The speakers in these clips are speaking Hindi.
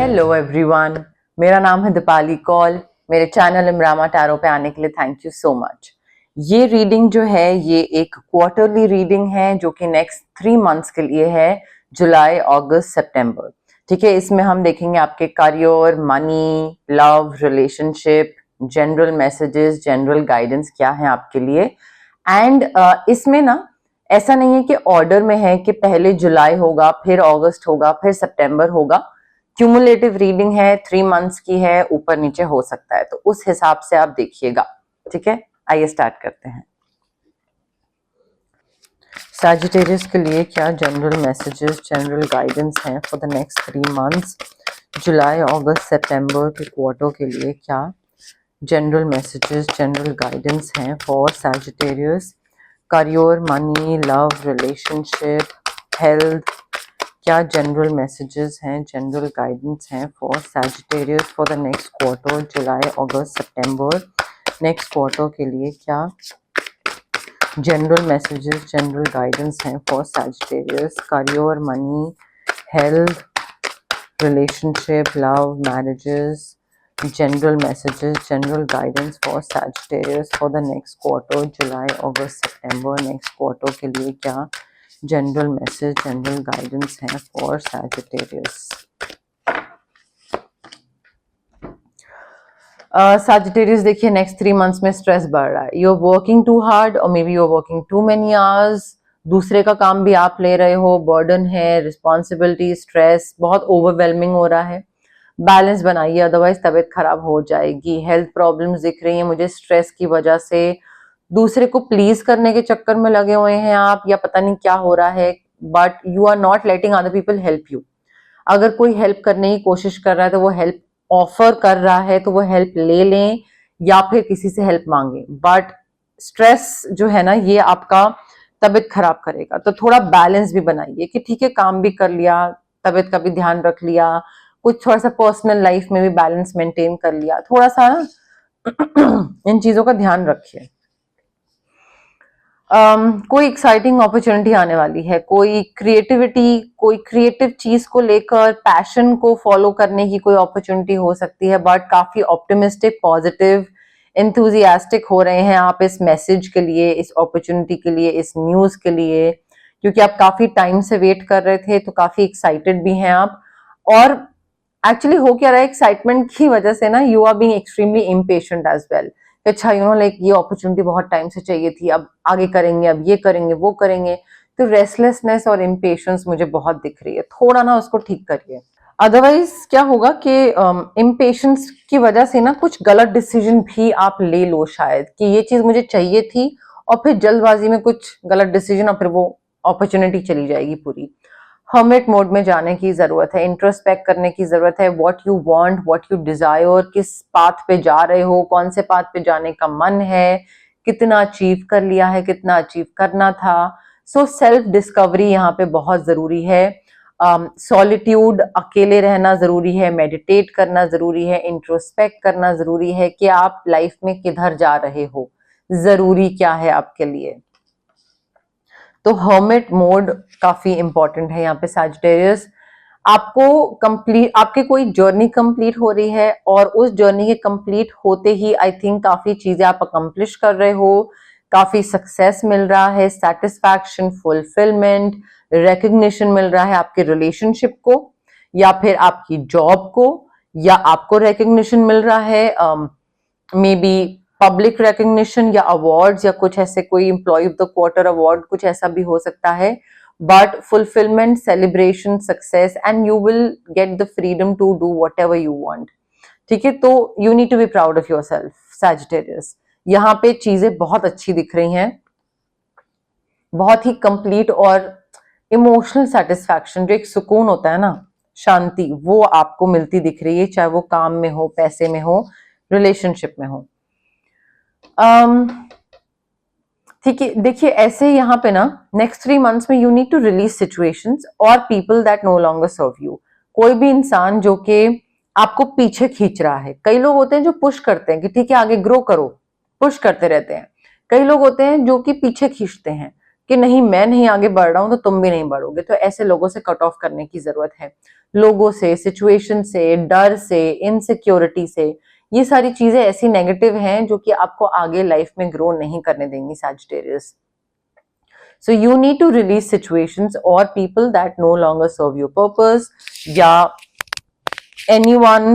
हेलो एवरीवन, मेरा नाम है दीपाली कौल। मेरे चैनल इमरामा टैरो पे आने के लिए थैंक यू सो मच। ये रीडिंग जो है ये एक क्वार्टरली रीडिंग है जो कि नेक्स्ट 3 मंथ्स के लिए है, जुलाई, अगस्त, सितंबर। ठीक है, इसमें हम देखेंगे आपके career, money, love, relationship, general messages, general guidance क्या है आपके लिए। एंड इसमें ना ऐसा नहीं है कि ऑर्डर में है कि पहले जुलाई होगा, फिर अगस्त होगा, फिर सितंबर होगा। क्यूमुलेटिव रीडिंग है, 3 मंथ्स की है, ऊपर नीचे हो सकता है, तो उस हिसाब से आप देखिएगा। ठीक है, आइए स्टार्ट करते हैं। सैजिटेरियस के लिए क्या जनरल मैसेजेस, जनरल गाइडेंस हैं फॉर द नेक्स्ट 3 मंथ्स, जुलाई, अगस्त, सितंबर के क्वार्टर के लिए क्या जनरल मैसेजेस, जनरल गाइडेंस हैं for Sagittarius. Career, money, love, relationship, health, क्या जनरल मैसेजेस हैं, जनरल गाइडेंस हैं for Sagittarius for the next quarter, July, August, September. Next quarter के लिए क्या जनरल मैसेजेस, जनरल गाइडेंस हैं for Sagittarius. Career, money, health, relationship, love, marriages, general messages, general guidance for Sagittarius for the next quarter, July, August, September। next quarter के लिए क्या general message, general guidance है for Sagittarius। Sagittarius देखिए नेक्स्ट 3 मंथ्स में स्ट्रेस बढ़ रहा है। You are working too hard और maybe you are working too many hours. दूसरे का काम भी आप ले रहे हो, बर्डन है, रिस्पॉन्सिबिलिटी, स्ट्रेस बहुत ओवरवेलमिंग हो रहा है। बैलेंस बनाइए, अदरवाइज तबीयत खराब हो जाएगी। हेल्थ प्रॉब्लम्स दिख रही हैं मुझे स्ट्रेस की वजह से। दूसरे को प्लीज करने के चक्कर में लगे हुए हैं आप, या पता नहीं क्या हो रहा है, but you are not letting other people help you. अगर कोई हेल्प करने की कोशिश कर रहा है तो वो हेल्प ऑफर कर रहा है तो वो हेल्प ले लें या फिर किसी से हेल्प मांगे। बट स्ट्रेस जो है ना ये आपका तबीयत खराब करेगा, तो थोड़ा बैलेंस भी बनाइए कि ठीक है काम भी कर लिया, तबीयत का भी ध्यान रख लिया, कुछ थोड़ा सा पर्सनल लाइफ में भी बैलेंस मेंटेन कर लिया, थोड़ा सा इन चीजों का ध्यान रखिए। कोई एक्साइटिंग अपॉर्चुनिटी आने वाली है, कोई क्रिएटिविटी, कोई क्रिएटिव चीज को लेकर पैशन को फॉलो करने की कोई अपॉर्चुनिटी हो सकती है, बट काफी ऑप्टिमिस्टिक, पॉजिटिव, एंथुजियास्टिक हो रहे हैं आप इस मैसेज के लिए, इस अपॉर्चुनिटी के लिए, इस न्यूज के लिए, क्योंकि आप काफी टाइम से वेट कर रहे थे, तो काफी एक्साइटेड भी हैं आप। और एक्चुअली हो क्या रहा है, एक्साइटमेंट की वजह से ना you are being extremely impatient as well. अच्छा यू नो लाइक ये अपॉर्चुनिटी बहुत टाइम से चाहिए थी, अब आगे करेंगे, अब ये करेंगे, वो करेंगे। तो रेस्टलेसनेस और इम्पेशंस मुझे बहुत दिख रही है, थोड़ा ना उसको ठीक करिए। अदरवाइज क्या होगा कि इम्पेशंस की वजह से ना कुछ गलत डिसीजन भी आप ले लो, शायद कि ये चीज मुझे चाहिए थी और फिर जल्दबाजी में कुछ गलत डिसीजन और फिर वो अपॉर्चुनिटी चली जाएगी पूरी। हर्मिट मोड में जाने की जरूरत है, इंट्रोस्पेक्ट करने की जरूरत है। What you want, what you desire, किस पाथ पे जा रहे हो, कौन से पाथ पे जाने का मन है, कितना अचीव कर लिया है, कितना अचीव करना था। सो सेल्फ डिस्कवरी यहाँ पे बहुत जरूरी है। सॉलिट्यूड, अकेले रहना जरूरी है, मेडिटेट करना जरूरी है, इंट्रोस्पेक्ट करना जरूरी है कि आप लाइफ में किधर जा रहे हो, जरूरी क्या है आपके लिए। तो हर्मिट मोड काफी इंपॉर्टेंट है यहाँ पे सैजिटेरियस। आपको कंप्लीट, आपकी कोई जर्नी कंप्लीट हो रही है और उस जर्नी के कंप्लीट होते ही आई थिंक काफी चीजें आप अकम्प्लिश कर रहे हो, काफी सक्सेस मिल रहा है, सेटिस्फैक्शन, फुलफिलमेंट, रिकग्निशन मिल रहा है आपके रिलेशनशिप को या फिर आपकी जॉब को, या आपको रिकग्निशन मिल रहा है मे बी पब्लिक रिकग्निशन या अवार्ड्स या कुछ ऐसे, कोई employee of the quarter award, कुछ ऐसा भी हो सकता है। But fulfilment, celebration, success, and you will get the freedom to do whatever you want. ठीक है, तो you need to be proud of yourself Sagittarius. यहाँ पे चीजें बहुत अच्छी दिख रही हैं, बहुत ही कंप्लीट और इमोशनल सेटिस्फैक्शन, जो एक सुकून होता है ना, शांति, वो आपको मिलती दिख रही है, चाहे वो काम में हो, पैसे में हो, रिलेशनशिप में हो। ठीक है, देखिए ऐसे यहाँ पे ना नेक्स्ट 3 मंथ्स में you need to release situations और people that no longer serve you. कोई भी इंसान जो कि आपको पीछे खींच रहा है। कई लोग होते हैं जो पुश करते हैं कि ठीक है आगे ग्रो करो, पुश करते रहते हैं। कई लोग होते हैं जो कि पीछे खींचते हैं, कि नहीं मैं नहीं आगे बढ़ रहा हूं तो तुम भी नहीं बढ़ोगे, तो ऐसे लोगों से कट ऑफ करने की जरूरत है। लोगों से, सिचुएशन से, डर से, इनसिक्योरिटी से, ये सारी चीजें ऐसी नेगेटिव हैं जो कि आपको आगे लाइफ में ग्रो नहीं करने देंगी Sagittarius. So you need to release situations or people that no longer serve your purpose, या anyone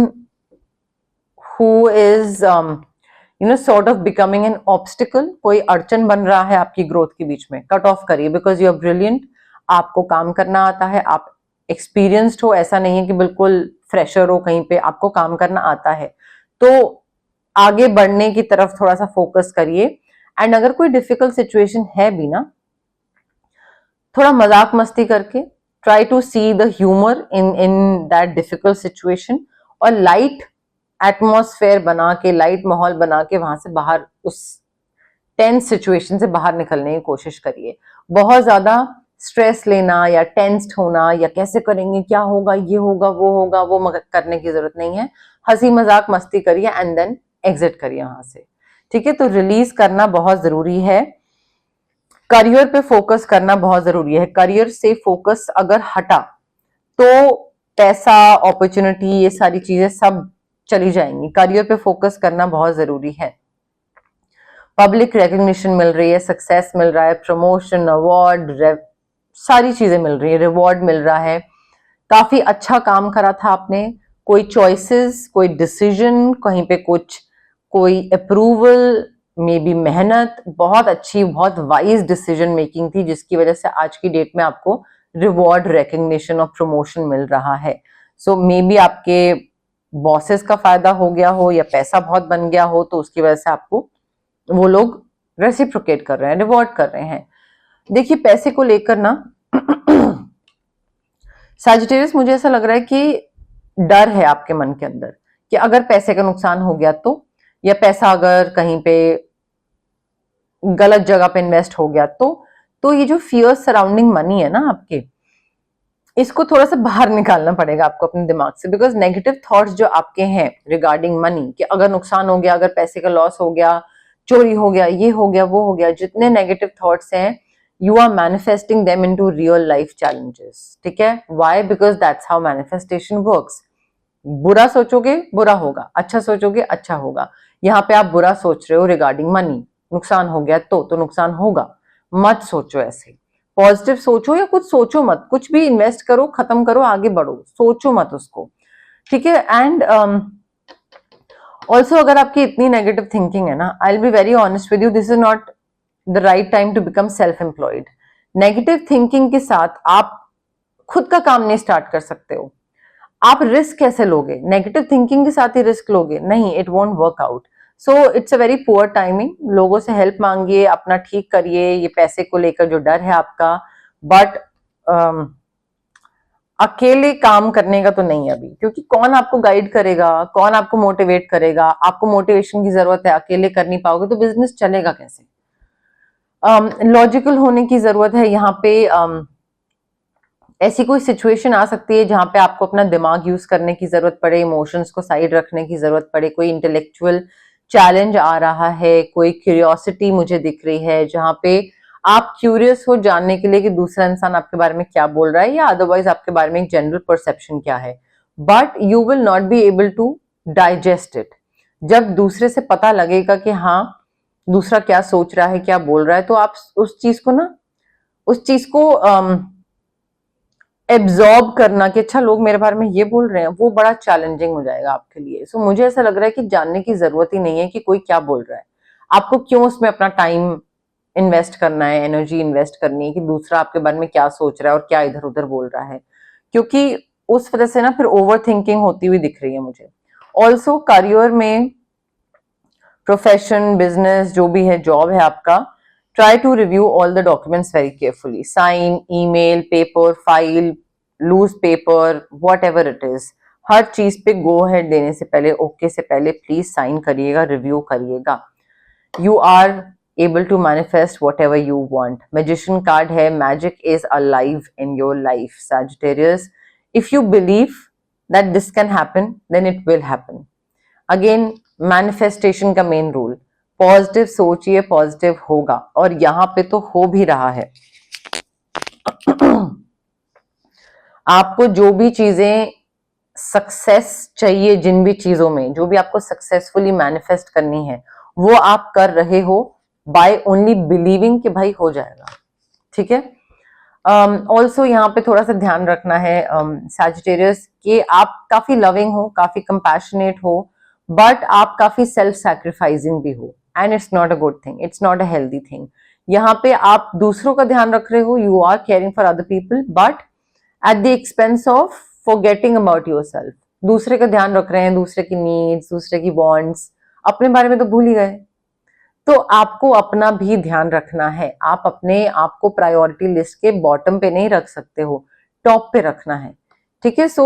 who is sort of becoming an obstacle, कोई अड़चन बन रहा है आपकी ग्रोथ के बीच में, कट ऑफ करिए। बिकॉज यू आर ब्रिलियंट, आपको काम करना आता है, आप एक्सपीरियंस्ड हो, ऐसा नहीं है कि बिल्कुल फ्रेशर हो कहीं पे, आपको काम करना आता है। तो आगे बढ़ने की तरफ थोड़ा सा फोकस करिए। एंड अगर कोई डिफिकल्ट सिचुएशन है भी ना, थोड़ा मजाक मस्ती करके try to see the humour in that difficult situation, और लाइट एटमॉस्फेयर बना के, लाइट माहौल बना के वहां से बाहर, उस टेंस सिचुएशन से बाहर निकलने की कोशिश करिए। बहुत ज्यादा स्ट्रेस लेना या टेंस्ड होना या कैसे करेंगे, क्या होगा, ये होगा, वो करने की जरूरत नहीं है। हंसी मजाक मस्ती करिए एंड देन एग्जिट करिए वहां से। ठीक है, तो रिलीज करना बहुत जरूरी है। करियर पे फोकस करना बहुत जरूरी है। करियर से फोकस अगर हटा तो पैसा, अपॉर्चुनिटी, ये सारी चीजें सब चली जाएंगी। करियर पे फोकस करना बहुत जरूरी है। पब्लिक रिकग्निशन मिल रही है, सक्सेस मिल रहा है, प्रमोशन, अवार्ड, सारी चीजें मिल रही है, रिवॉर्ड मिल रहा है, काफी अच्छा काम करा था आपने, कोई चॉइसेस, कोई डिसीजन, कहीं पे कुछ, कोई अप्रूवल, मे बी मेहनत, बहुत अच्छी, बहुत वाइज डिसीजन मेकिंग थी, जिसकी वजह से आज की डेट में आपको रिवॉर्ड, रिकग्निशन और प्रमोशन मिल रहा है। सो मे बी आपके बॉसेस का फायदा हो गया हो या पैसा बहुत बन गया हो, तो उसकी वजह से आपको वो लोग रेसिप्रोकेट कर रहे हैं, रिवॉर्ड कर रहे हैं। देखिए पैसे को लेकर ना सैजिटेरियस, मुझे ऐसा लग रहा है कि डर है आपके मन के अंदर कि अगर पैसे का नुकसान हो गया तो, या पैसा अगर कहीं पे गलत जगह पे इन्वेस्ट हो गया तो ये जो फियर सराउंडिंग मनी है ना आपके, इसको थोड़ा सा बाहर निकालना पड़ेगा आपको अपने दिमाग से। बिकॉज नेगेटिव थॉट्स जो आपके हैं रिगार्डिंग मनी, कि अगर नुकसान हो गया, अगर पैसे का लॉस हो गया, चोरी हो गया, ये हो गया, वो हो गया, जितने नेगेटिव थॉट्स हैं, you are manifesting them into real life challenges. ठीक है, why? Because that's how manifestation works. बुरा सोचोगे बुरा होगा, अच्छा सोचोगे अच्छा होगा। यहाँ पे आप बुरा सोच रहे हो रिगार्डिंग मनी, नुकसान हो गया तो नुकसान होगा, मत सोचो ऐसे। पॉजिटिव सोचो या कुछ सोचो मत, कुछ भी इन्वेस्ट करो, खत्म करो, आगे बढ़ो, सोचो मत उसको। ठीक है, एंड ऑल्सो अगर आपकी इतनी नेगेटिव थिंकिंग है ना, I will be very honest with you, this is not the right time to become self employed. Negative thinking के साथ आप खुद का काम नहीं स्टार्ट कर सकते हो। आप रिस्क कैसे लोगे? नेगेटिव थिंकिंग के साथ ही रिस्क लोगे? नहीं, it won't work out. So it's a very poor timing. लोगों से हेल्प मांगिए, अपना ठीक करिए ये पैसे को लेकर जो डर है आपका, बट अकेले काम करने का तो नहीं अभी, क्योंकि कौन आपको गाइड करेगा, कौन आपको मोटिवेट करेगा? आपको मोटिवेशन की जरूरत है, अकेले कर नहीं पाओगे तो बिजनेस चलेगा कैसे? लॉजिकल होने की जरूरत है यहाँ पे। ऐसी कोई सिचुएशन आ सकती है जहां पे आपको अपना दिमाग यूज करने की जरूरत पड़े, इमोशंस को साइड रखने की जरूरत पड़े, कोई इंटेलेक्चुअल चैलेंज आ रहा है, कोई क्यूरियोसिटी मुझे दिख रही है, जहां पे आप क्यूरियस हो जानने के लिए कि दूसरा इंसान आपके बारे में क्या बोल रहा है, या अदरवाइज आपके बारे में एक जनरल परसेप्शन क्या है, but you will not be able to digest it. जब दूसरे से पता लगेगा कि हाँ दूसरा क्या सोच रहा है, क्या बोल रहा है, तो आप उस चीज को एब्जॉर्ब करना कि अच्छा लोग मेरे बारे में ये बोल रहे हैं, वो बड़ा चैलेंजिंग हो जाएगा आपके लिए। सो मुझे ऐसा लग रहा है कि जानने की जरूरत ही नहीं है कि कोई क्या बोल रहा है, आपको क्यों उसमें अपना टाइम इन्वेस्ट करना है, एनर्जी इन्वेस्ट करनी है कि दूसरा आपके बारे में क्या सोच रहा है और क्या इधर उधर बोल रहा है, क्योंकि उस वजह से ना फिर ओवर थिंकिंग होती हुई दिख रही है मुझे। ऑल्सो करियर में, प्रोफेशन, बिजनेस, जो भी है, जॉब है आपका, try to review all the documents very carefully. Sign, email, paper, file, loose paper, whatever it is. हर चीज पे go ahead देने से पहले, ओके से पहले प्लीज साइन करिएगा, रिव्यू करिएगा। You are able to manifest whatever you want. Magician card है, magic is alive in your life, Sagittarius. If you believe that this can happen, then it will happen. Again, manifestation का main rule. पॉजिटिव सोचिए, पॉजिटिव होगा, और यहाँ पे तो हो भी रहा है। आपको जो भी चीजें सक्सेस चाहिए, जिन भी चीजों में जो भी आपको सक्सेसफुली मैनिफेस्ट करनी है, वो आप कर रहे हो बाय ओनली बिलीविंग कि भाई हो जाएगा, ठीक है। ऑल्सो यहाँ पे थोड़ा सा ध्यान रखना है सैजिटेरियस, कि आप काफी लविंग हो, काफी कंपैशनेट हो, बट आप काफी सेल्फ सैक्रिफाइसिंग भी हो, and it's not a good thing, it's not a healthy thing. यहाँ पे आप दूसरों का ध्यान रख रहे हो, you are caring for other people, but at the expense of forgetting about yourself. दूसरे का ध्यान रख रहे हैं, दूसरे की नीड्स, दूसरे की वांट्स, अपने बारे में तो भूल ही गए। तो आपको अपना भी ध्यान रखना है, आप अपने आप को प्रायोरिटी लिस्ट के बॉटम पे नहीं रख सकते हो, टॉप पे रखना है, ठीक है। सो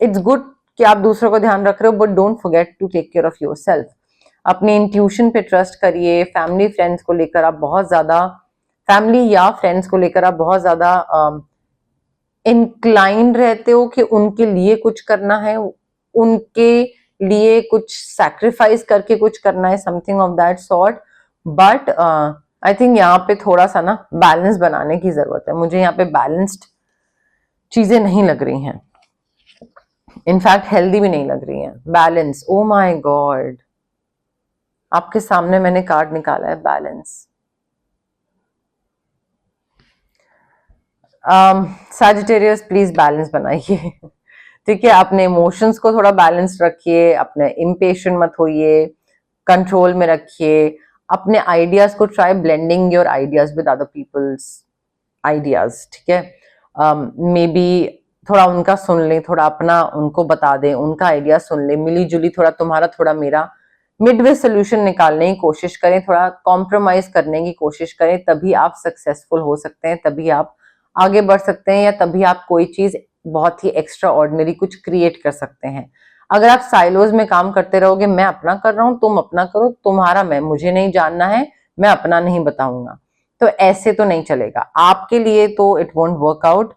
इट्स गुड कि आप दूसरों का ध्यान रख रहे हो, but don't forget to take care of yourself. अपने इंट्यूशन पे ट्रस्ट करिए। फैमिली फ्रेंड्स को लेकर आप बहुत ज्यादा, फैमिली या फ्रेंड्स को लेकर आप बहुत ज्यादा इंक्लाइंड रहते हो कि उनके लिए कुछ करना है, उनके लिए कुछ सैक्रिफाइस करके कुछ करना है, something of that sort. But I think यहाँ पे थोड़ा सा ना बैलेंस बनाने की जरूरत है। मुझे यहाँ पे बैलेंस्ड चीजें नहीं लग रही हैं, इनफैक्ट हेल्दी भी नहीं लग रही हैं। बैलेंस, ओ माय गॉड, आपके सामने मैंने कार्ड निकाला है, बैलेंस। सैजिटेरियस प्लीज बैलेंस बनाइए, ठीक है। अपने इमोशंस को थोड़ा बैलेंस रखिए, अपने इम्पेशेंट मत होइए, कंट्रोल में रखिए। अपने आइडियाज को try blending your ideas with other people's ideas, ठीक है। मे बी थोड़ा उनका सुन लें, थोड़ा अपना उनको बता दें, उनका आइडिया सुन लें, मिली जुली थोड़ा तुम्हारा थोड़ा मेरा मिडवे सोल्यूशन निकालने की कोशिश करें, थोड़ा कॉम्प्रोमाइज करने की कोशिश करें, तभी आप सक्सेसफुल हो सकते हैं, तभी आप आगे बढ़ सकते हैं, या तभी आप कोई चीज बहुत ही एक्स्ट्रा ऑर्डिनरी कुछ क्रिएट कर सकते हैं। अगर आप साइलोज में काम करते रहोगे, मैं अपना कर रहा हूं, तुम अपना करो, तुम्हारा मैं, मुझे नहीं जानना है, मैं अपना नहीं बताऊंगा, तो ऐसे तो नहीं चलेगा। आपके लिए तो इट वोंट वर्क आउट।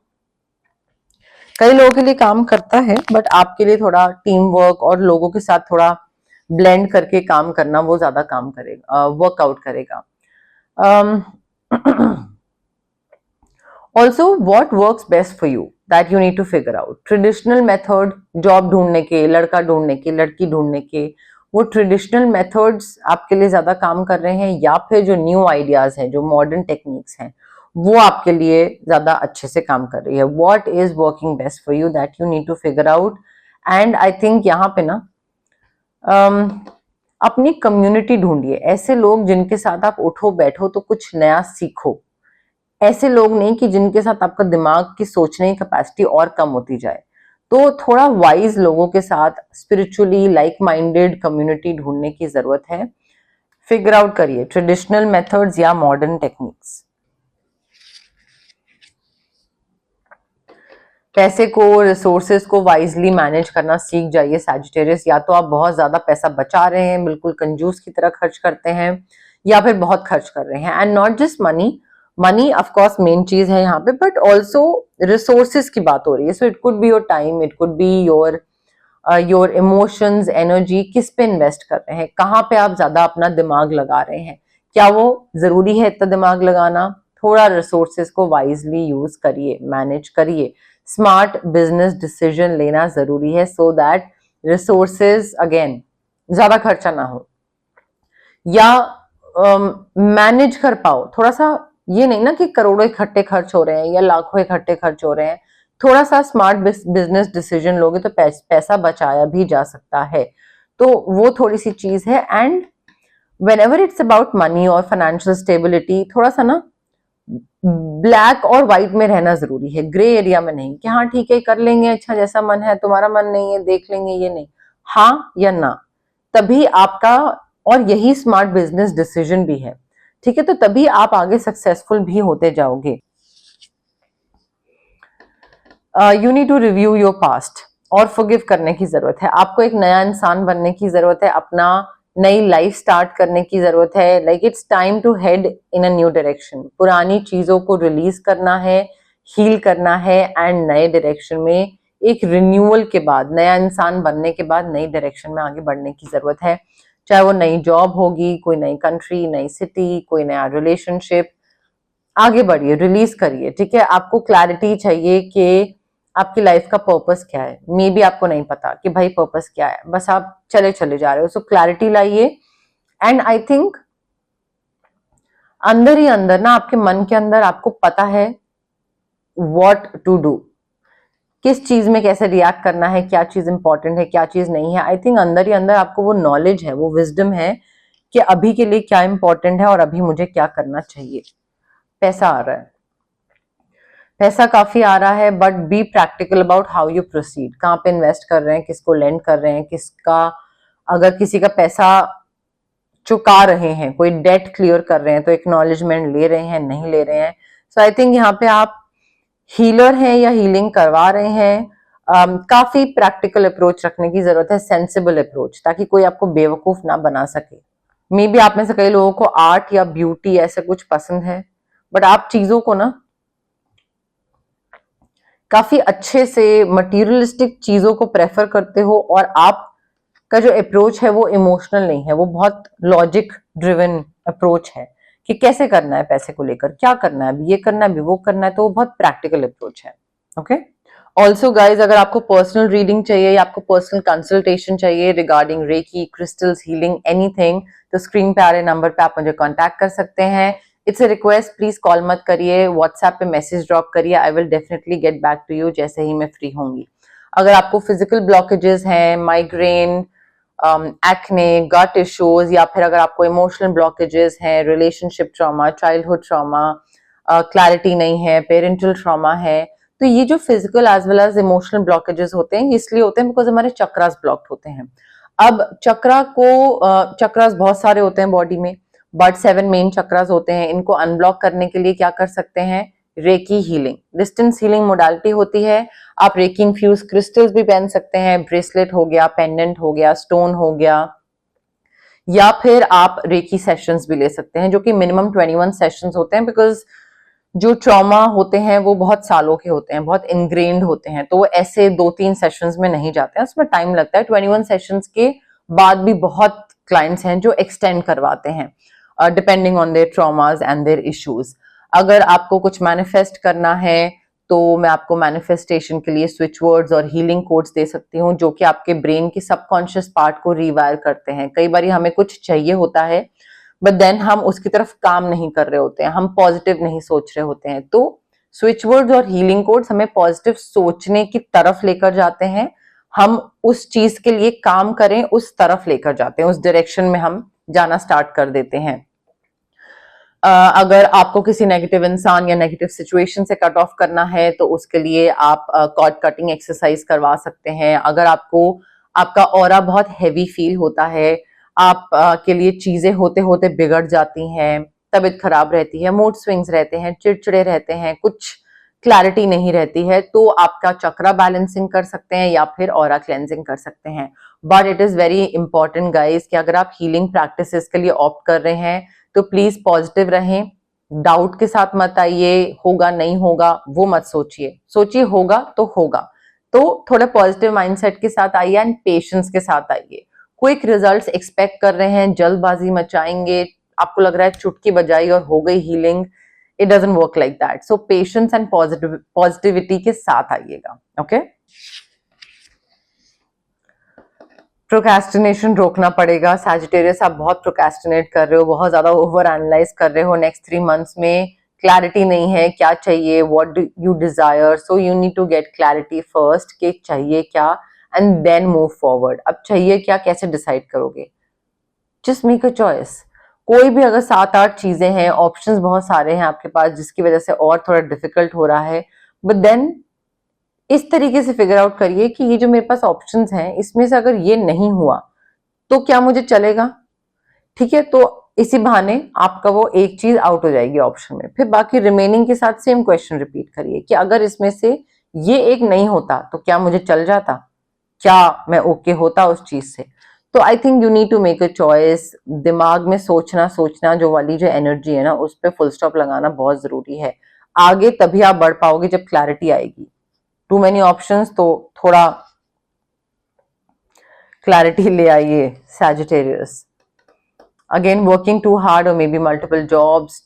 कई लोगों के लिए काम करता है, बट आपके लिए थोड़ा टीम वर्क और लोगों के साथ थोड़ा ब्लेंड करके काम करना, वो ज्यादा काम करेगा, वर्कआउट करेगा। Also what works best for you, that you need to figure out. Traditional method, job ढूंढने के, लड़का ढूंढने के, लड़की ढूंढने के, वो ट्रेडिशनल मेथड्स आपके लिए ज्यादा काम कर रहे हैं, या फिर जो न्यू आइडियाज हैं, जो मॉडर्न टेक्निक्स हैं, वो आपके लिए ज्यादा अच्छे से काम कर रही है। What is working best for you, that you need to figure out. And I think यहाँ पे ना अपनी कम्युनिटी ढूंढिए, ऐसे लोग जिनके साथ आप उठो बैठो तो कुछ नया सीखो, ऐसे लोग नहीं कि जिनके साथ आपका दिमाग की सोचने की कैपेसिटी और कम होती जाए। तो थोड़ा वाइज लोगों के साथ, स्पिरिचुअली लाइक माइंडेड कम्युनिटी ढूंढने की जरूरत है। फिगर आउट करिए ट्रेडिशनल मेथड्स या मॉडर्न टेक्निक्स। पैसे को, रिसोर्सेज को वाइजली मैनेज करना सीख जाइए सैजिटेरियस। या तो आप बहुत ज्यादा पैसा बचा रहे हैं, बिल्कुल कंजूस की तरह खर्च करते हैं, या फिर बहुत खर्च कर रहे हैं। And not just money, money of course main चीज है यहाँ पे, बट ऑल्सो रिसोर्सेज की बात हो रही है। So it could be your time, it could be your emotions, energy, किस पे इन्वेस्ट कर रहे हैं, कहाँ पे आप ज्यादा अपना दिमाग लगा रहे हैं, क्या वो जरूरी है इतना दिमाग लगाना। थोड़ा रिसोर्सेज को वाइजली यूज करिए, मैनेज करिए। स्मार्ट बिजनेस डिसीजन लेना जरूरी है, सो दैट रिसोर्सेज अगेन ज्यादा खर्चा ना हो, या मैनेज कर पाओ थोड़ा सा। ये नहीं ना कि करोड़ों इकट्ठे खर्च हो रहे हैं या लाखों इकट्ठे खर्च हो रहे हैं। थोड़ा सा स्मार्ट बिजनेस डिसीजन लोगे तो पैसा बचाया भी जा सकता है। तो वो थोड़ी सी चीज है। And whenever it's about money और फाइनेंशियल स्टेबिलिटी, थोड़ा सा ना ब्लैक और व्हाइट में रहना जरूरी है, ग्रे एरिया में नहीं कि हाँ ठीक है कर लेंगे, अच्छा जैसा मन है, तुम्हारा मन नहीं है देख लेंगे, ये नहीं, हाँ या ना, तभी आपका, और यही स्मार्ट बिजनेस डिसीजन भी है, ठीक है। तो तभी आप आगे सक्सेसफुल भी होते जाओगे। You need to review your past, और फॉरगिव करने की जरूरत है। आपको एक नया इंसान बनने की जरूरत है, अपना नई लाइफ स्टार्ट करने की जरूरत है। Like it's time to head in a new direction. पुरानी चीजों को रिलीज करना है, हील करना है, एंड नए डायरेक्शन में एक रिन्यूअल के बाद, नया इंसान बनने के बाद नई डायरेक्शन में आगे बढ़ने की जरूरत है। चाहे वो नई जॉब होगी, कोई नई कंट्री, नई सिटी, कोई नया रिलेशनशिप। आगे बढ़िए, रिलीज करिए, ठीक है। आपको क्लैरिटी चाहिए कि आपकी लाइफ का पर्पस क्या है। मे बी आपको नहीं पता कि भाई पर्पस क्या है, बस आप चले चले जा रहे हो। सो क्लैरिटी लाइए। एंड आई थिंक अंदर ही अंदर ना, आपके मन के अंदर आपको पता है व्हाट टू डू, किस चीज में कैसे रिएक्ट करना है, क्या चीज इंपॉर्टेंट है, क्या चीज नहीं है। आई थिंक अंदर ही अंदर आपको वो नॉलेज है, वो विजडम है कि अभी के लिए क्या इंपॉर्टेंट है और अभी मुझे क्या करना चाहिए। पैसा आ रहा है, पैसा काफी आ रहा है, but be practical about how you proceed. कहाँ पे इन्वेस्ट कर रहे हैं, किसको लेंड कर रहे हैं, किसका, अगर किसी का पैसा चुका रहे हैं, कोई डेट क्लियर कर रहे हैं, तो एक्नॉलेजमेंट ले रहे हैं, नहीं ले रहे हैं। सो आई थिंक यहाँ पे आप हीलर हैं या हीलिंग करवा रहे हैं। काफी प्रैक्टिकल अप्रोच रखने की जरूरत है, सेंसिबल अप्रोच, ताकि कोई आपको बेवकूफ ना बना सके। मे बी आप में से कई लोगों को आर्ट या ब्यूटी ऐसा कुछ पसंद है, बट आप चीजों को ना काफी अच्छे से मटीरियलिस्टिक चीजों को प्रेफर करते हो, और आपका जो अप्रोच है वो इमोशनल नहीं है, वो बहुत लॉजिक ड्रिवन अप्रोच है कि कैसे करना है, पैसे को लेकर क्या करना है, अभी ये करना है, अभी वो करना है। तो वो बहुत प्रैक्टिकल अप्रोच है। ओके। ऑल्सो गाइज, अगर आपको पर्सनल रीडिंग चाहिए या आपको पर्सनल कंसल्टेशन चाहिए regarding reiki, crystals, healing, anything, तो स्क्रीन पे आ रहे नंबर पे आप मुझे कांटेक्ट कर सकते हैं। It's a request, please call मत करिए, व्हाट्सएप पे मैसेज ड्रॉप करिए। I will definitely get back to you जैसे ही मैं फ्री होंगी। अगर आपको फिजिकल ब्लॉकेजेस हैं, माइग्रेन, एक्ने, गट इश्यूज, या फिर अगर आपको इमोशनल ब्लॉकेजेस हैं, relationship trauma, childhood trauma, clarity नहीं है, पेरेंटल ट्रॉमा है, तो ये जो physical as well as emotional blockages होते हैं, इसलिए होते हैं बिकॉज हमारे चक्रास ब्लॉक्ड होते हैं। अब चक्रास बहुत सारे होते हैं बॉडी में, बट 7 मेन चक्रास होते हैं। इनको अनब्लॉक करने के लिए क्या कर सकते हैं? Recce healing, distance healing modality होती है। आप रेकी इन्फ्यूज क्रिस्टल्स भी पहन सकते हैं, ब्रेसलेट हो गया, पेंडेंट हो गया, स्टोन हो गया, या फिर आप रेकी सेशंस भी ले सकते हैं, जो कि मिनिमम 21 सेशंस होते हैं, बिकॉज जो ट्रॉमा होते हैं वो बहुत सालों के होते हैं, बहुत इनग्रेन्ड होते हैं, तो वो ऐसे 2-3 सेशंस में नहीं जाते हैं, उसमें टाइम लगता है। 21 सेशंस के बाद भी बहुत क्लाइंट्स हैं जो एक्सटेंड करवाते हैं, depending on their traumas and their issues. अगर आपको कुछ मैनिफेस्ट करना है तो मैं आपको मैनिफेस्टेशन के लिए स्विच वर्ड्स और हीलिंग कोड्स दे सकती हूँ, जो कि आपके ब्रेन की सबकॉन्शियस पार्ट को रिवायर करते हैं। कई बार हमें कुछ चाहिए होता है, बट देन हम उसकी तरफ काम नहीं कर रहे होते हैं, हम पॉजिटिव नहीं सोच रहे होते हैं। तो स्विच वर्ड्स और हीलिंग कोड्स हमें पॉजिटिव सोचने की तरफ लेकर जाते हैं, हम उस चीज के लिए काम करें उस तरफ लेकर जाते हैं, उस डायरेक्शन में हम जाना स्टार्ट कर देते हैं। अगर आपको किसी नेगेटिव इंसान या नेगेटिव सिचुएशन से कट ऑफ करना है तो उसके लिए आप कॉर्ड कटिंग एक्सरसाइज करवा सकते हैं। अगर आपको आपका ऑरा बहुत हैवी फील होता है, आप के लिए चीजें होते होते बिगड़ जाती हैं, तबीयत खराब रहती है, मूड स्विंग्स रहते हैं, चिड़चिड़े रहते हैं, कुछ क्लैरिटी नहीं रहती है, तो आपका चक्रा बैलेंसिंग कर सकते हैं या फिर ऑरा क्लेंजिंग कर सकते हैं। But it is very important guys कि अगर आप हीलिंग प्रैक्टिसेस के लिए ऑप्ट कर रहे हैं तो प्लीज पॉजिटिव रहें, डाउट के साथ मत आइए, होगा नहीं होगा वो मत सोचिए, सोचिए होगा तो होगा। तो थोड़ा पॉजिटिव माइंडसेट के साथ आइए एंड पेशेंस के साथ आइए। क्विक रिजल्ट्स एक्सपेक्ट कर रहे हैं, जल्दबाजी मचाएंगे, आपको लग रहा है चुटकी बजाई और हो गई healing, it doesn't work like that. So patience and positivity के साथ आइएगा। ओके। प्रोक्रेस्टिनेशन रोकना पड़ेगा। सैजिटेरियस, आप बहुत प्रोक्रेस्टिनेट कर रहे हो, बहुत ज्यादा ओवर एनालाइज कर रहे हो। नेक्स्ट 3 मंथ्स में क्लैरिटी नहीं है क्या चाहिए, what do you desire, so you need to get clarity first कि चाहिए क्या, एंड देन मूव फॉरवर्ड। अब चाहिए क्या, कैसे डिसाइड करोगे? Just make a choice. कोई भी अगर 7-8 चीजें हैं, ऑप्शंस बहुत सारे हैं आपके पास, जिसकी वजह से और थोड़ा डिफिकल्ट हो रहा है, बट देन इस तरीके से फिगर आउट करिए कि ये जो मेरे पास ऑप्शंस हैं, इसमें से अगर ये नहीं हुआ तो क्या मुझे चलेगा? ठीक है, तो इसी बहाने आपका वो एक चीज आउट हो जाएगी ऑप्शन में। फिर बाकी रिमेनिंग के साथ सेम क्वेश्चन रिपीट करिए कि अगर इसमें से ये एक नहीं होता तो क्या मुझे चल जाता, क्या मैं ओके होता उस चीज से? तो I think you need to make a choice. दिमाग में सोचना सोचना जो वाली जो एनर्जी है ना, उस पर फुल स्टॉप लगाना बहुत जरूरी है। आगे तभी आप बढ़ पाओगे जब क्लैरिटी आएगी। टू मेनी ऑप्शंस, तो थोड़ा क्लैरिटी ले आइए Sagittarius. Again, working too hard or maybe multiple jobs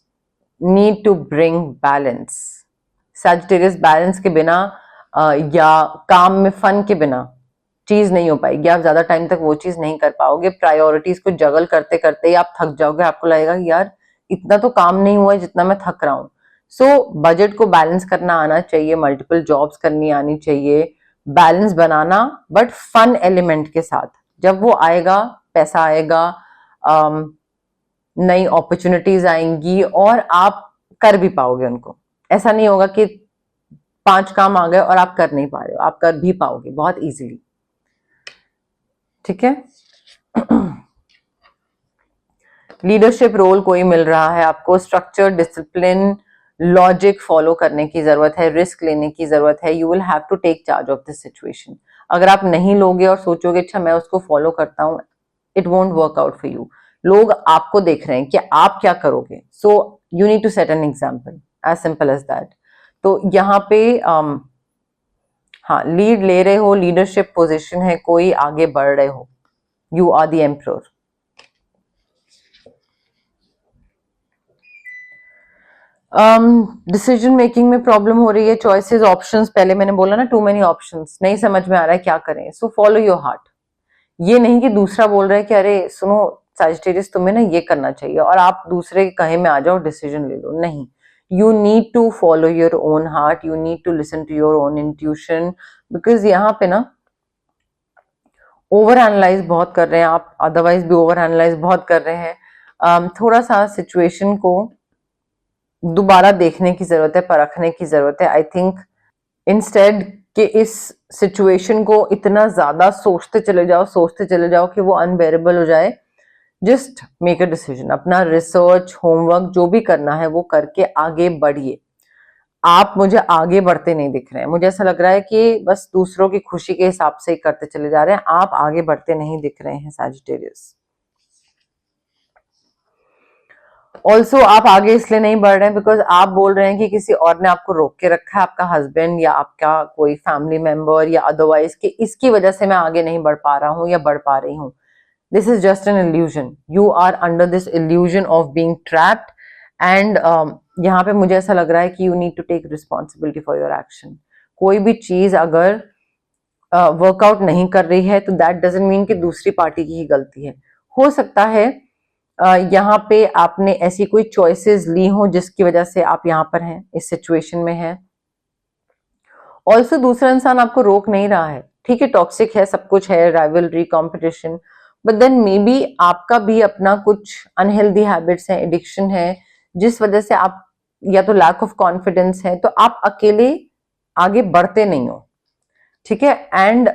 need to bring balance. Sagittarius, balance के बिना या काम में फन के बिना चीज नहीं हो पाएगी, आप ज्यादा टाइम तक वो चीज नहीं कर पाओगे। प्रायोरिटीज को जगल करते करते ही आप थक जाओगे, आपको लगेगा कि यार इतना तो काम नहीं हुआ है जितना मैं थक रहा हूँ। सो बजट को बैलेंस करना आना चाहिए, मल्टीपल जॉब्स करनी आनी चाहिए, बैलेंस बनाना, बट फन एलिमेंट के साथ। जब वो आएगा, पैसा आएगा, नई अपॉर्चुनिटीज आएंगी और आप कर भी पाओगे उनको। ऐसा नहीं होगा कि 5 काम आ गए और आप कर नहीं पा रहे हो, आप कर भी पाओगे बहुत इजीली। ठीक है। लीडरशिप रोल कोई मिल रहा है आपको, स्ट्रक्चर, डिसिप्लिन, लॉजिक फॉलो करने की जरूरत है, रिस्क लेने की जरूरत है। You will have to take charge of this situation. अगर आप नहीं लोगे और सोचोगे अच्छा मैं उसको फॉलो करता हूँ, it won't work out for you. लोग आपको देख रहे हैं कि आप क्या करोगे, so you need to set an example, as simple as that. तो यहाँ पे हाँ, लीड ले रहे हो, लीडरशिप पोजीशन है कोई, आगे बढ़ रहे हो, you are the emperor. Decision making में प्रॉब्लम हो रही है, चॉइसेस, ऑप्शंस, पहले मैंने बोला ना टू मेनी ऑप्शंस, नहीं समझ में आ रहा है क्या करें, सो फॉलो योर हार्ट। ये नहीं कि दूसरा बोल रहा है कि अरे सुनो सैजिटेरियस तुम्हें ना ये करना चाहिए और आप दूसरे के कहे में आ जाओ डिसीजन ले लो, नहीं। You need to follow your own heart, you need to listen to your own intuition, because यहाँ पे ना ओवर एनालाइज बहुत कर रहे हैं आप, अदरवाइज भी ओवर एनालाइज बहुत कर रहे हैं। थोड़ा सा सिचुएशन को दोबारा देखने की जरूरत है, परखने की जरूरत है। आई थिंक इंस्टेड कि इस सिचुएशन को इतना ज्यादा सोचते चले जाओ कि वो अनबेरेबल हो जाए, जस्ट मेक अ डिसीजन। अपना रिसर्च, होमवर्क जो भी करना है वो करके आगे बढ़िए। आप मुझे आगे बढ़ते नहीं दिख रहे हैं, मुझे ऐसा लग रहा है कि बस दूसरों की खुशी के हिसाब से ही करते चले जा रहे हैं, आप आगे बढ़ते नहीं दिख रहे हैं सैजिटेरियस। ऑल्सो आप आगे इसलिए नहीं बढ़ रहे हैं बिकॉज आप बोल रहे हैं कि किसी और ने आपको रोक के रखा है, आपका हस्बैंड या आपका कोई फैमिली मेंबर या अदरवाइज, कि इसकी वजह से मैं आगे नहीं बढ़ पा रहा हूं या बढ़ पा रही हूं। This is just an illusion, you are under this illusion of being trapped, and यहाँ पे मुझे ऐसा लग रहा है कि you need to take responsibility for your action. कोई भी चीज अगर वर्कआउट नहीं कर रही है तो दैट डजंट मीन कि दूसरी पार्टी की ही गलती है। हो सकता है यहाँ पे आपने ऐसी कोई चॉइसेस ली हो जिसकी वजह से आप यहाँ पर हैं, इस सिचुएशन में हैं। ऑल्सो दूसरा इंसान आपको रोक नहीं रहा है, ठीक है, टॉक्सिक है, सब कुछ है, rivalry, competition, but then may be आपका भी अपना कुछ अनहेल्दी हैबिट्स है, एडिक्शन है, जिस वजह से आप, या तो लैक ऑफ कॉन्फिडेंस है, तो आप अकेले आगे बढ़ते नहीं हो। ठीक है, एंड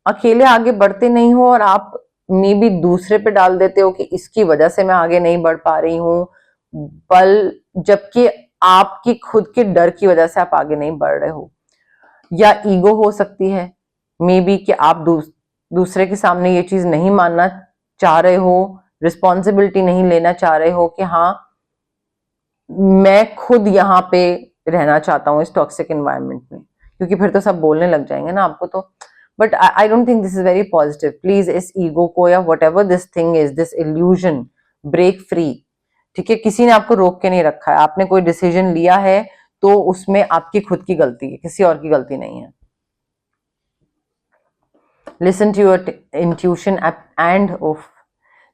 अकेले आगे बढ़ते नहीं हो और आप मे बी दूसरे पे डाल देते हो कि इसकी वजह से मैं आगे नहीं बढ़ पा रही हूँ, बल जबकि आपकी खुद के डर की वजह से आप आगे नहीं बढ़ रहे हो। या ईगो हो सकती है, मे बी कि आप दूसरे के सामने ये चीज नहीं मानना चाह रहे हो, रिस्पॉन्सिबिलिटी नहीं लेना चाह रहे हो कि हाँ मैं खुद यहाँ पे रहना चाहता हूँ इस टॉक्सिक एनवायरनमेंट में, क्योंकि फिर तो सब बोलने लग जाएंगे ना आपको। तो but I don't think this is very positive. Please इस ईगो को या whatever this thing is, this illusion, break free. ठीक है, किसी ने आपको रोक के नहीं रखा है, आपने कोई डिसीजन लिया है तो उसमें आपकी खुद की गलती है, किसी और की गलती नहीं है। Listen to your intuition and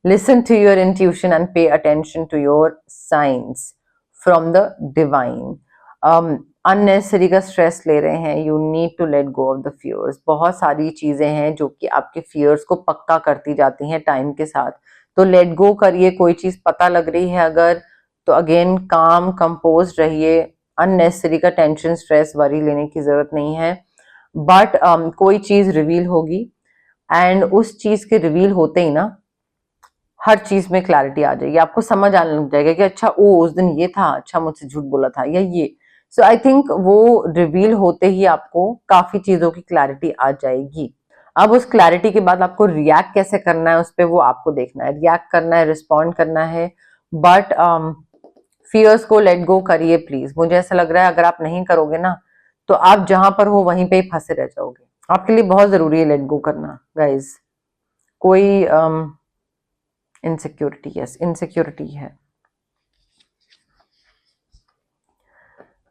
listen to your intuition and pay attention to your signs from the divine. Unnecessary का स्ट्रेस ले रहे हैं, you need to let go of the fears. बहुत सारी चीजें हैं जो कि आपके fears को पक्का करती जाती हैं टाइम के साथ, तो let go करिए। कोई चीज पता लग रही है अगर, तो अगेन काम कंपोज रहिए, अननेसेसरी का टेंशन, स्ट्रेस, वरी लेने की जरूरत नहीं है। बट कोई चीज रिवील होगी एंड उस चीज के रिवील होते ही ना हर चीज में क्लैरिटी आ जाएगी, आपको समझ आने लग जाएगा कि अच्छा ओ उस दिन ये था, अच्छा मुझसे झूठ बोला था या ये। सो आई थिंक वो रिवील होते ही आपको काफी चीजों की क्लैरिटी आ जाएगी। अब उस क्लैरिटी के बाद आपको रिएक्ट कैसे करना है उस पर वो आपको देखना है, रिएक्ट करना है, रिस्पॉन्ड करना है, बट फियर्स को लेट गो करिए प्लीज। मुझे ऐसा लग रहा है अगर आप नहीं करोगे ना तो आप जहां पर हो वहीं पे ही फंसे रह जाओगे। आपके लिए बहुत जरूरी है लेट गो करना गाइज। कोई इनसिक्योरिटी, यस, इनसिक्योरिटी है।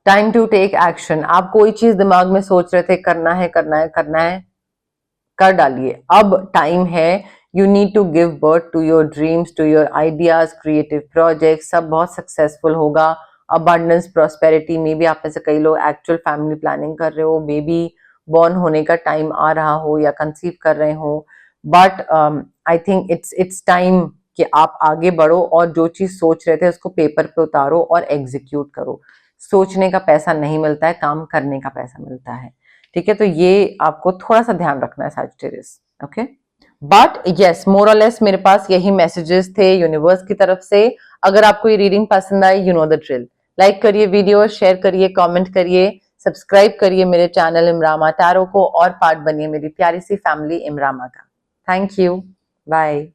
Time to take action. आप कोई चीज दिमाग में सोच रहे थे करना है करना है करना है, कर डालिए। अब टाइम है, you need to give birth to your dreams, to your ideas, creative project, सब बहुत सक्सेसफुल होगा। अबंडेंस, प्रॉस्पेरिटी, मे बी आप में से कई लोग एक्चुअल फैमिली प्लानिंग कर रहे हो, मे बी बॉर्न होने का टाइम आ रहा हो या कंसीव कर रहे हो, but I think it's time कि आप आगे बढ़ो और जो चीज सोच रहे थे उसको पेपर पे उतारो और एग्जीक्यूट करो। सोचने का पैसा नहीं मिलता है, काम करने का पैसा मिलता है। ठीक है, तो ये आपको थोड़ा सा ध्यान रखना है सैजिटेरियस। ओके, बट यस, मोर और लेस मेरे पास यही मैसेजेस थे यूनिवर्स की तरफ से। अगर आपको ये रीडिंग पसंद आई, you know the drill, like करिए वीडियो, शेयर करिए, कमेंट करिए, सब्सक्राइब करिए मेरे चैनल इमरामा टैरो को और पार्ट बनिए मेरी प्यारी सी फैमिली इमरामा का। Thank you, bye.